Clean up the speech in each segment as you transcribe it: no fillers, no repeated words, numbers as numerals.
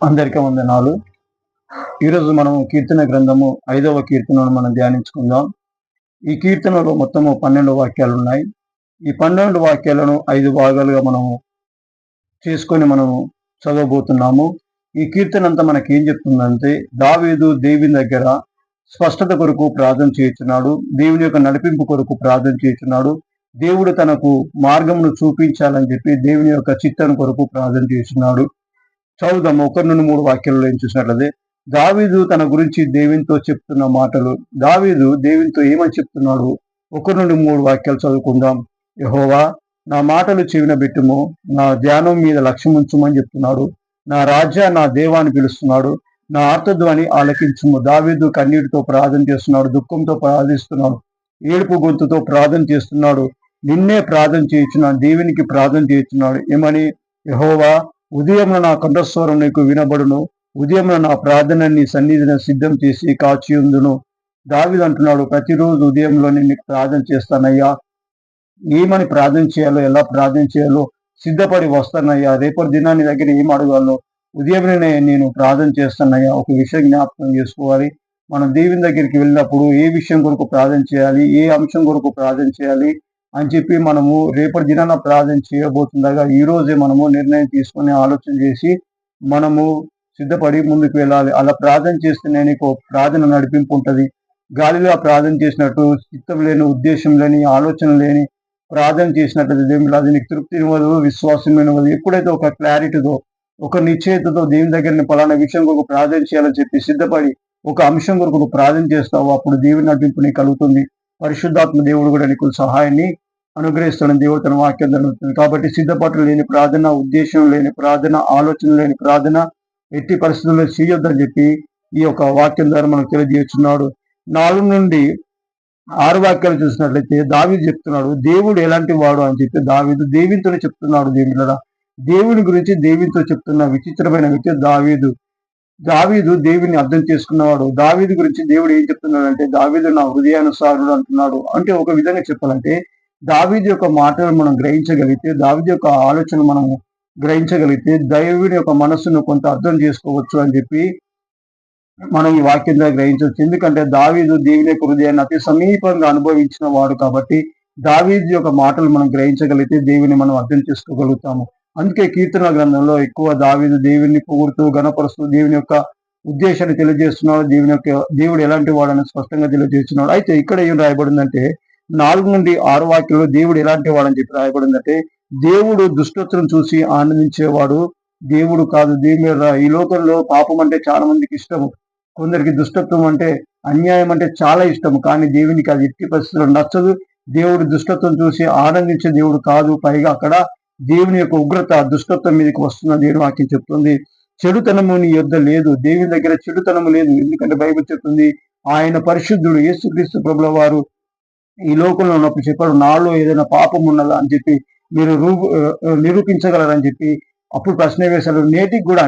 అందరికీ వందనాలు. ఈరోజు మనం కీర్తన గ్రంథము 5వ కీర్తనను మనం ధ్యానించుకుందాం. ఈ కీర్తనలో మొత్తము 12 వాక్యాలు ఉన్నాయి. ఈ 12 వాక్యాలను 5 భాగాలుగా మనము చేసుకొని మనము చదవబోతున్నాము. ఈ కీర్తన అంతా మనకి ఏం చెప్తుందంటే, దావీదు దేవుని దగ్గర స్పష్టత కొరకు ప్రార్థన చేయుచున్నాడు. దేవుని యొక్క నడిపింపు కొరకు ప్రార్థన చేయుచున్నాడు. దేవుడు తనకు మార్గమును చూపించాలని చెప్పి దేవుని యొక్క చిత్తం కొరకు ప్రార్థన చేస్తున్నాడు. చదువుదాం. 1 నుండి 3 వాక్యాలలో ఏం చూసినట్లయితే, దావీదు తన గురించి దేవునితో చెప్తున్న మాటలు. దావీదు దేవునితో ఏమని చెప్తున్నాడు? 1 నుండి 3 వాక్యాలు చదువుకుందాం. యెహోవా, నా మాటలు చెవిన పెట్టుము, నా ధ్యానం మీద లక్ష్యం ఉంచుమని చెప్తున్నాడు. నా రాజా, నా దేవాన్ని పిలుస్తున్నాడు. నా ఆర్తధ్వని ఆలకించుము. దావీదు కన్నీటితో ప్రార్థన చేస్తున్నాడు, దుఃఖంతో ప్రార్థిస్తున్నాడు, ఏడుపు గొంతుతో ప్రార్థన చేస్తున్నాడు. నిన్నే ప్రార్థన చేయుచున్నాడు, దేవునికి ప్రార్థన చేయుచున్నాడు. ఏమని? యెహోవా, ఉదయంలో నా కంఠస్వరం నీకు వినబడును, ఉదయంలో నా ప్రార్థన నీ సన్నిధిని సిద్ధం చేసి కాచియుందును. దావీదు అంటున్నాడు, ప్రతిరోజు ఉదయంలో నేను నీకు ప్రార్థన చేస్తానయ్యా. ఏమని ప్రార్థన చేయాలో, ఎలా ప్రార్థన చేయాలో సిద్ధపడి వస్తానయ్యా. రేపటి దినాన్ని దగ్గర ఏం అడగాలో ఉదయంలోనే నేను ప్రార్థన చేస్తానయ్యా. ఒక విషయం జ్ఞాపకం చేసుకోవాలి. మనం దేవుని దగ్గరికి వెళ్ళినప్పుడు ఏ విషయం కొరకు ప్రార్థన చేయాలి, ఏ అంశం కొరకు ప్రార్థన చేయాలి అని చెప్పి మనము రేపటి దినాన ప్రార్థన చేయబోతుండగా ఈ రోజే మనము నిర్ణయం తీసుకొని ఆలోచన చేసి మనము సిద్ధపడి ముందుకు వెళ్ళాలి. అలా ప్రార్థన చేస్తేనే నీకు ప్రార్థన నడిపింపు ఉంటుంది. గాలిలో ప్రార్థన చేసినట్టు చిత్తం లేని, ఉద్దేశం లేని, ఆలోచన లేని ప్రార్థన చేసినట్టు దేవుని అది నీకు తృప్తినివ్వదు, విశ్వాసమైనది. ఎప్పుడైతే ఒక క్లారిటీతో, ఒక నిశ్చయితతో దేవుని దగ్గర పలానా విషయం కొరకు ప్రార్థన చేయాలని చెప్పి సిద్ధపడి ఒక అంశం కొరకు నువ్వు ప్రార్థన చేస్తావు, అప్పుడు దేవుని నడిపింపు నీకు కలుగుతుంది. పరిశుద్ధాత్మ దేవుడు కూడా నీకు సహాయాన్ని అనుగ్రహిస్తాడని దేవుడు తన వాక్యం జరుగుతుంది. కాబట్టి సిద్ధపాటు లేని ప్రార్థన, ఉద్దేశం లేని ప్రార్థన, ఆలోచన లేని ప్రార్థన ఎట్టి పరిస్థితుల్లో చేయొద్దని చెప్పి ఈ యొక్క వాక్యం ద్వారా మనకు తెలియజేస్తున్నాడు. 4 నుండి 6 వాక్యాలు చూసినట్లయితే దావీదు చెప్తున్నాడు, దేవుడు ఎలాంటి వాడు అని చెప్పి దావీదు దేవునితోనే చెప్తున్నాడు. దేవుని గురించి దేవునితో చెప్తున్న విచిత్రమైన వ్యక్తి దావీదు. దావీదు దేవుని అర్థం చేసుకున్నవాడు. దావీదు గురించి దేవుడు ఏం చెప్తున్నాడంటే, దావీదు నా హృదయానుసారుడు అంటున్నాడు. అంటే ఒక విధంగా చెప్పాలంటే, దావీదు యొక్క మాటలు మనం గ్రహించగలిగితే, దావీదు యొక్క ఆలోచన మనం గ్రహించగలిగితే దేవుని యొక్క మనస్సును కొంత అర్థం చేసుకోవచ్చు అని చెప్పి మనం ఈ వాక్యం ద్వారా గ్రహించవచ్చు. ఎందుకంటే దావీదు దేవుని యొక్క హృదయాన్ని అతి సమీపంగా అనుభవించిన వాడు కాబట్టి దావీదు యొక్క మాటలు మనం గ్రహించగలిగితే దేవుని మనం అర్థం చేసుకోగలుగుతాము. అందుకే కీర్తన గ్రంథంలో ఎక్కువ దావీదు దేవుని పొగుడుతూ గణపరుస్తూ దేవుని యొక్క ఉద్దేశాన్ని తెలియజేస్తున్నాడు. దేవుడు ఎలాంటి వాడని స్పష్టంగా తెలియజేస్తున్నాడు. అయితే ఇక్కడ ఏం రాయబడిందంటే 4 నుండి 6 వాక్యంలో దేవుడు ఎలాంటి వాడని చెప్పి రాయబడిందంటే, దేవుడు దుష్టత్వం చూసి ఆనందించేవాడు దేవుడు కాదు. ఈ లోకంలో పాపం అంటే చాలా మందికి ఇష్టము. కొందరికి దుష్టత్వం అంటే, అన్యాయం అంటే చాలా ఇష్టము. కానీ దేవునికి అది ఎట్టి పరిస్థితుల్లో నచ్చదు. దేవుడు దుష్టత్వం చూసి ఆనందించే దేవుడు కాదు. పైగా అక్కడ దేవుని యొక్క ఉగ్రత దుష్టత్వం మీదకి వస్తుందని దేవుని వాక్యం చెప్తుంది. చెడుతనము నీ యొద్ద లేదు. దేవుని దగ్గర చెడుతనము లేదు. ఎందుకంటే బైబిల్ చెప్తుంది, ఆయన పరిశుద్ధుడు. యేసుక్రీస్తు ప్రభుల వారు ఈ లోకంలో ఉన్నప్పుడు చెప్పాడు, నాలో ఏదైనా పాపం ఉన్నదా అని చెప్పి మీరు నిరూపించగలరని చెప్పి అప్పుడు ప్రశ్న వేశారు. నేటికి కూడా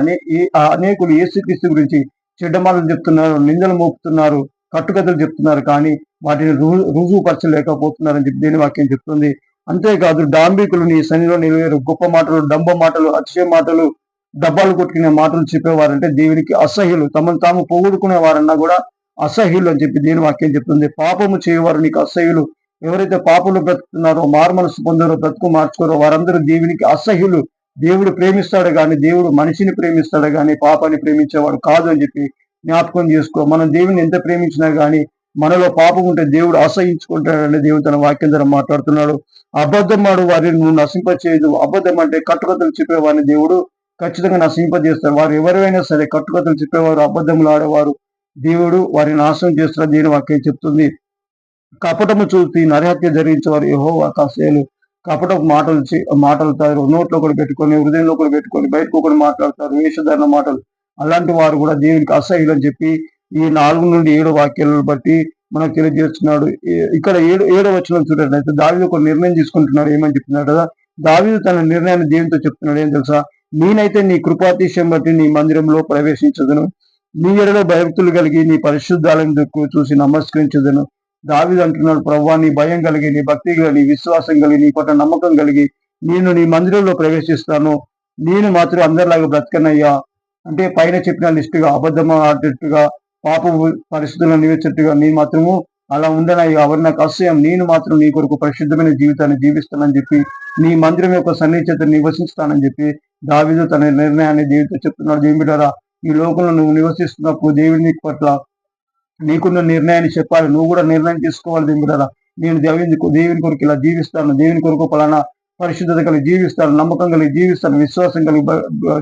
అనేకులు యేసుక్రీస్తు గురించి చెడ్డమాటలు చెప్తున్నారు, నిందలు మోపుతున్నారు, కట్టుకథలు చెప్తున్నారు. కానీ వాటిని రుజువుపరచలేకపోతున్నారని చెప్పి దేని వాక్యం చెప్తుంది. అంతేకాదు, డాంబికులు నీ సన్నిధిలో నిలవేరు. గొప్ప మాటలు, డంబ మాటలు, అతిశయ మాటలు, డబ్బాలు కొట్టుకునే మాటలు చెప్పేవారంటే దేవునికి అసహ్యులు. తమను తాము పొగుడుకునే వారన్నా కూడా అసహ్యులు అని చెప్పి దేని వాక్యం చెప్తుంది. పాపము చేయవారు నీకు అసహ్యులు. ఎవరైతే పాపలు బ్రతుకుతున్నారో, మారు మనసు పొందారో, బ్రతుకు మార్చుకోరో వారందరూ దేవునికి అసహ్యులు. దేవుడు ప్రేమిస్తాడు కానీ, దేవుడు మనిషిని ప్రేమిస్తాడు కానీ పాపాన్ని ప్రేమించేవాడు కాదు అని చెప్పి జ్ఞాపకం చేసుకో. మనం దేవుని ఎంత ప్రేమించినా కానీ మనలో పాపం ఉంటే దేవుడు అసహించుకుంటాడని దేవుడు తన వాక్యం ద్వారా మాట్లాడుతున్నాడు. అబద్ధమాడు వారిని నువ్వు నశింపచేయదు. అబద్ధం అంటే కట్టుకథలు చెప్పేవారిని దేవుడు ఖచ్చితంగా నశింపజేస్తాడు. వారు ఎవరైనా సరే కట్టుకథలు చెప్పేవారు, అబద్ధములు ఆడేవారు దేవుడు వారిని నాశనం చేస్తాడు. దీని వాక్యం చెప్తుంది. కపటము చూసి నరహత్య ధరించేవారు యెహోవా కసేలు. కపటపు మాటలుతారు. నోట్లో కూడా పెట్టుకొని, హృదయంలో కూడా పెట్టుకొని, బయటకు కూడా మాట్లాడతారు, వేషధారణ మాటలు. అలాంటి వారు కూడా దేవునికి అసహ్యులు అని చెప్పి ఈ 4 నుండి 7 వాక్యాలను బట్టి మనకు తెలియజేస్తున్నాడు. ఇక్కడ 7వ వచనం చూడట్లయితే దావీదు ఒక నిర్ణయం తీసుకుంటున్నాడు. ఏమని చెప్తున్నాడు కదా, దావీదు తన నిర్ణయాన్ని దేవునితో చెప్తున్నాడు. ఏం తెలుసా? నేనైతే నీ కృపాతిశయం బట్టి నీ మందిరంలో ప్రవేశించదును, నీ ఎడలో భయభక్తులు కలిగి నీ పరిశుద్ధాలను చూసి నమస్కరించదును. దావీదు అంటున్నాడు, ప్రభువా, నీ భయం కలిగి, నీ భక్తి కలిగి, విశ్వాసం కలిగి, నీ పట్ల నమ్మకం కలిగి నేను నీ మందిరంలో ప్రవేశిస్తాను. నేను మాత్రం అందరిలాగా బ్రతకనయ్యా. అంటే పైన చెప్పిన లిస్టుగా అబద్ధం ఆడేట్టుగా పాప పరిస్థితులను నిలిచేట్టుగా నీ మాత్రము అలా ఉండనాయి. అవన్నీ నాకు అసహ్యం. నేను మాత్రం నీ కొరకు పరిశుద్ధమైన జీవితాన్ని జీవిస్తానని చెప్పి నీ మందిరం యొక్క సన్నిహిత నివసిస్తానని చెప్పి దావీదు తన నిర్ణయాన్ని దేవుడితో చెప్తున్నాడు. దేవుని బిడ్డలారా, ఈ లోకంలో నువ్వు నివసిస్తున్నప్పుడు దేవుని పట్ల నీకున్న నిర్ణయాన్ని చెప్పాలి. నువ్వు కూడా నిర్ణయం తీసుకోవాలి. దేవుని బిడ్డలారా, నేను దేవుని కొరకు ఇలా జీవిస్తాను, దేవుని కొరకు పలానా పరిశుద్ధత కలిగి జీవిస్తాను, నమ్మకం కలిగి జీవిస్తాను, విశ్వాసం కలిగి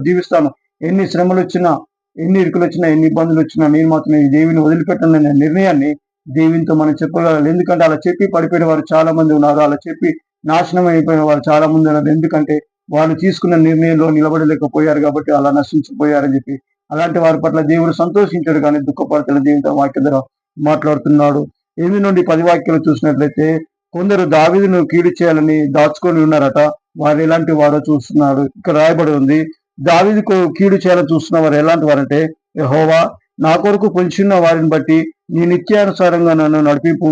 జీవిస్తాను. ఎన్ని శ్రమలు వచ్చినా, ఎన్ని ఇరుకులు వచ్చినా, ఎన్ని ఇబ్బందులు వచ్చినా నేను మాత్రం ఈ దేవుని వదిలిపెట్టననే నిర్ణయాన్ని దేవునితో మనం చెప్పగలగాలి. ఎందుకంటే అలా చెప్పి పడిపోయిన వారు చాలా మంది ఉన్నారు. అలా చెప్పి నాశనం అయిపోయిన వారు చాలా మంది ఉన్నారు. ఎందుకంటే వాళ్ళు తీసుకున్న నిర్ణయంలో నిలబడలేకపోయారు కాబట్టి అలా నశించిపోయారని చెప్పి. అలాంటి వారి పట్ల దేవుడు సంతోషించాడు కానీ దుఃఖపడుతున్న జీవితం వాక్య ద్వారా మాట్లాడుతున్నాడు. 8 నుండి 10 వాక్యాలు చూసినట్లయితే కొందరు దావీదును కీడు చేయాలని దాచుకొని ఉన్నారట. వారు ఎలాంటి వారో చూస్తున్నాడు. ఇక్కడ రాయబడి ఉంది, దావీదుకు కీడు చేయాలని చూస్తున్న వారు ఎలాంటి వారంటే, యెహోవా నా కొరకు పొంచున్న వారిని బట్టి నీ నిత్యానుసారంగా నన్ను నడిపింపు,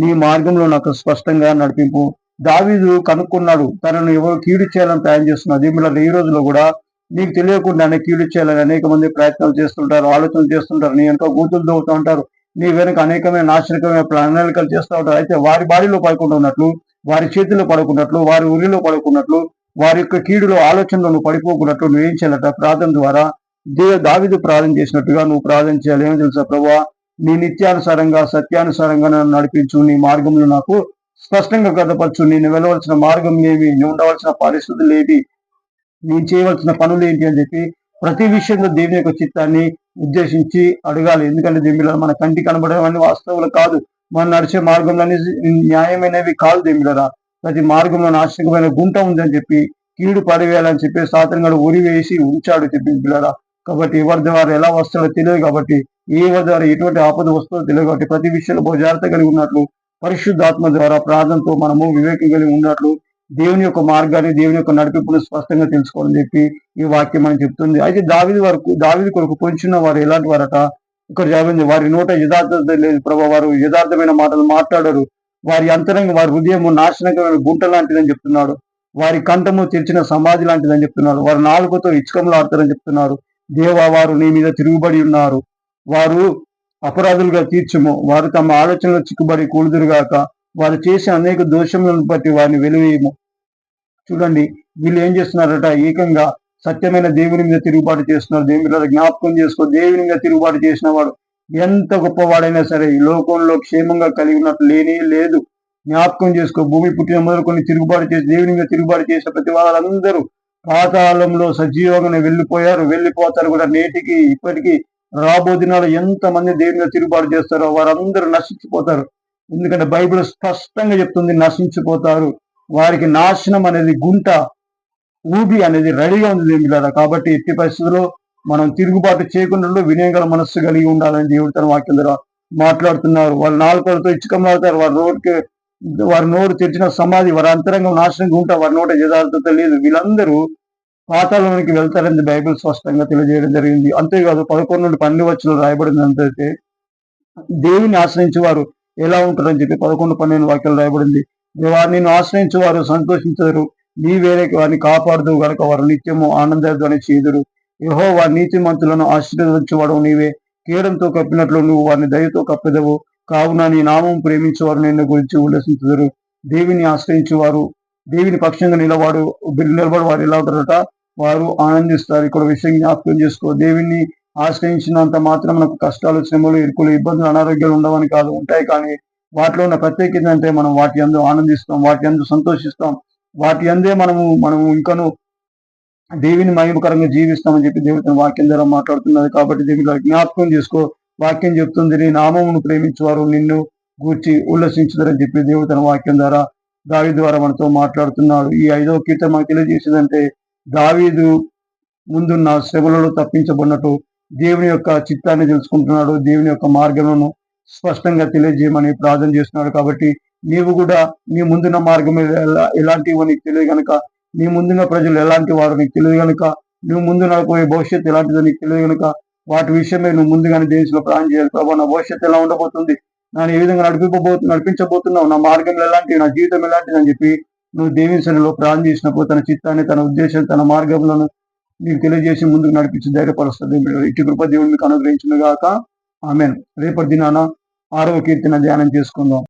నీ మార్గంలో నాకు స్పష్టంగా నడిపింపు. దావీదు కనుక్కున్నాడు, తనను ఎవరు కీడు చేయాలని ప్లాన్ చేస్తున్నారు. దీనిలో ఈ రోజులో కూడా నీకు తెలియకుండానే కీడు చేయాలని అనేక మంది ప్రయత్నాలు చేస్తుంటారు, ఆలోచనలు చేస్తుంటారు. నీ వెనుక గూతులు దోవుతూ ఉంటారు, నీ వెనుక అనేకమైన నాశనకమైన ప్రణాళికలు చేస్తూ ఉంటారు. అయితే వారి బాడీలో పడకుండా ఉన్నట్లు, వారి చేతిలో పడకున్నట్లు, వారి ఉరిలో పడకున్నట్లు, వారి యొక్క కీడులో ఆలోచనలో నువ్వు పడిపోకున్నట్లు నువ్వేం చేయాలట? ప్రార్థన ద్వారా దావీదు ప్రార్థన చేసినట్టుగా నువ్వు ప్రార్థన చేయాలి. ఏమో తెలుసా? ప్రభువా, నీ నిత్యానుసారంగా సత్యానుసారంగా నన్ను నడిపించు, నీ మార్గంలో నాకు స్పష్టంగా కనపరచు. నేను వెళ్ళవలసిన మార్గం ఏమి, నేను ఉండవలసిన పరిస్థితులు ఏవి, నేను చేయవలసిన పనులు ఏంటి అని చెప్పి ప్రతి విషయంలో దేవుని యొక్క చిత్తాన్ని ఉద్దేశించి అడగాలి. ఎందుకంటే దేవుని మన కంటికి కనబడేవన్నీ వాస్తవాలు కాదు, మనం నడిచే మార్గంలోని న్యాయమైనవి కాదు. దేవుని ప్రతి మార్గంలో నాశనకమైన గుంట ఉందని చెప్పి కీడు పడివేయాలని చెప్పి సాతంగాడు ఉరి వేసి ఉంచాడు చెప్పి బిడ్డలారా. కాబట్టి ఎవరి ద్వారా ఎలా వస్తాడో తెలియదు కాబట్టి, ఎవరి ద్వారా ఎటువంటి ఆపద వస్తుందో తెలియదు కాబట్టి ప్రతి విషయంలో బహు జాగ్రత్త కలిగి ఉన్నట్లు, పరిశుద్ధాత్మ ద్వారా ప్రార్థనతో మనము వివేకం కలిగి ఉన్నట్లు దేవుని యొక్క మార్గాన్ని, దేవుని యొక్క నడిపింపును స్పష్టంగా తెలుసుకోవాలని చెప్పి ఈ వాక్యం మనం చెప్తుంది. అయితే దావీదు కొరకు పొంచున్న వారు ఎలాంటి వారట? ఇక్కడ చెప్పింది, వారి నోట యథార్థత లేదు ప్రభు, వారు యథార్థమైన మాటలు మాట్లాడరు, వారి అంతరంగం, వారి హృదయము నాశనకమైన గుంట లాంటిదని చెప్తున్నాడు, వారి కంఠము తెరిచిన సమాధి లాంటిదని చెప్తున్నాడు, వారు నాలుగుతో ఇచ్చకములాడతారని చెప్తున్నారు. దేవా, వారు నీ మీద తిరుగుబడి ఉన్నారు, వారు అపరాధులుగా తీర్చుము, వారు తమ ఆలోచనలో చిక్కుబడి కూలుదురుగాక, వారు చేసే అనేక దోషములను బట్టి వారిని వెలివేయము. చూడండి, వీళ్ళు ఏం చేస్తున్నారట? ఏకంగా సత్యమైన దేవుని మీద తిరుగుబాటు చేస్తున్నారు. దేవుని మీద జ్ఞాపకం చేసుకో, దేవుని మీద తిరుగుబాటు చేసిన వాడు ఎంత గొప్పవాడైనా సరే ఈ లోకంలో క్షేమంగా కలిగి ఉన్నట్లు లేనే లేదు. జ్ఞాపకం చేసుకో, భూమి పుట్టిన మొదలుకొని తిరుగుబాటు చేసి దేవుని మీద తిరుగుబాటు చేసిన ప్రతి వాళ్ళందరూ పాతాళంలో సజీవంగానే వెళ్ళిపోతారు కూడా. నేటికి ఇప్పటికీ రాబో దినాలు ఎంతమంది దేవుని మీద తిరుగుబాటు చేస్తారో వారందరూ నశించిపోతారు. ఎందుకంటే బైబిల్ స్పష్టంగా చెప్తుంది, నశించిపోతారు. వారికి నాశనం అనేది గుంట ఊబి అనేది రెడీగా ఉంది దేవుని. కాబట్టి ఎట్టి పరిస్థితుల్లో మనం తిరుగుబాటు చేయకుండా వినయగల మనస్సు కలిగి ఉండాలని దేవుడు తన వాక్యం ద్వారా మాట్లాడుతున్నారు. వాళ్ళు నాలుకలతో ఇచ్చుకమాడతారు, వారి నోరు తెరిచిన సమాధి, వారి అంతరంగం నాశనంగా ఉంటా, వారి నోట యథార్థత లేదు. వీళ్ళందరూ పాతాళంలోనికి వెళ్తారని బైబిల్ స్పష్టంగా తెలియజేయడం జరిగింది. అంతేకాదు 11 నుండి 12 వచనాలు రాయబడింది. అంతైతే దేవుని ఆశ్రయించే వారు ఎలా ఉంటారని చెప్పి 11, 12 వాక్యాలు రాయబడింది. నిన్ను ఆశ్రయించే వారు సంతోషించరు, నీ వేరే వారిని కాపాడుదు గనక వారు నిత్యము ఆనందధ్వని చేదురు. యెహోవా నీతిమంతులను ఆశీర్వదించువాడు నీవే, కేడంతో కప్పినట్లు నువ్వు వారిని దయతో కప్పెదవు. కావున నీ నామం ప్రేమించేవారు నిన్ను గురించి ఉల్లసించుదురు. దేవుని ఆశ్రయించేవారు, దేవుని పక్షంగా నిలబడి వారు ఎలా ఉంటారట? వారు ఆనందిస్తారు. ఇక్కడ విషయం జ్ఞాపకం చేసుకో, దేవుని ఆశ్రయించినంత మాత్రం మనకు కష్టాలు, శ్రమలు, ఇరుకులు, ఇబ్బందులు, అనారోగ్యాలు ఉండవని కాదు, ఉంటాయి. కానీ వాటిలో ఉన్న ప్రత్యేకత అంటే మనం వాటి యందు ఆనందిస్తాం, వాటి యందు సంతోషిస్తాం, వాటి అందే మనము ఇంకను దేవుని మహిమకరంగా జీవిస్తామని చెప్పి దేవుని వాక్యం ద్వారా మాట్లాడుతున్నది. కాబట్టి దేవుని జ్ఞాపకం చేసుకో, వాక్యం చెప్తుంది, నీ నామమును ప్రేమించేవారు నిన్ను గూర్చి ఉల్లసించుతారని చెప్పి దేవుడు తన వాక్యం ద్వారా దావీదు ద్వారా మనతో మాట్లాడుతున్నాడు. ఈ 5వ కీర్తన మనకు తెలియజేసేదంటే, దావీదు ముందున్న శ్రమలలో తప్పించబడినట్టు దేవుని యొక్క చిత్తాన్ని తెలుసుకుంటున్నాడు, దేవుని యొక్క మార్గములను స్పష్టంగా తెలియజేయమని ప్రార్థన చేస్తున్నాడు. కాబట్టి నీవు కూడా నీ ముందున్న మార్గం ఎలాంటివో నీకు తెలియదు కనుక, నీ ముందున్న ప్రజలు ఎలాంటి వారు నీకు తెలియదు కనుక, నువ్వు ముందు నడపోయే భవిష్యత్తు ఎలాంటిదో నీకు తెలియదు కనుక, వాటి విషయమే నువ్వు ముందుగానే దేశంలో ప్రార్థన చేయాలి. ప్రభావ, నా భవిష్యత్తు ఎలా ఉండబోతుంది, నన్ను ఏ విధంగా నడిపించబోతున్నావు, నా మార్గంలో ఎలాంటివి, నా జీవితం ఎలాంటిది అని చెప్పి నువ్వు దేవుని సన్నిధిలో ప్రార్థన చేసినప్పుడు తన చిత్తాన్ని, తన ఉద్దేశం, తన మార్గంలో మీకు తెలియజేసి ముందుకు నడిపించి ధైర్యపరుస్తుంది. ఇటు కృప దేవుడు మీకు అనుగ్రహించును గాక. ఆమేన్. రేపటి దినాన 6వ కీర్తన ధ్యానం చేసుకుందాం.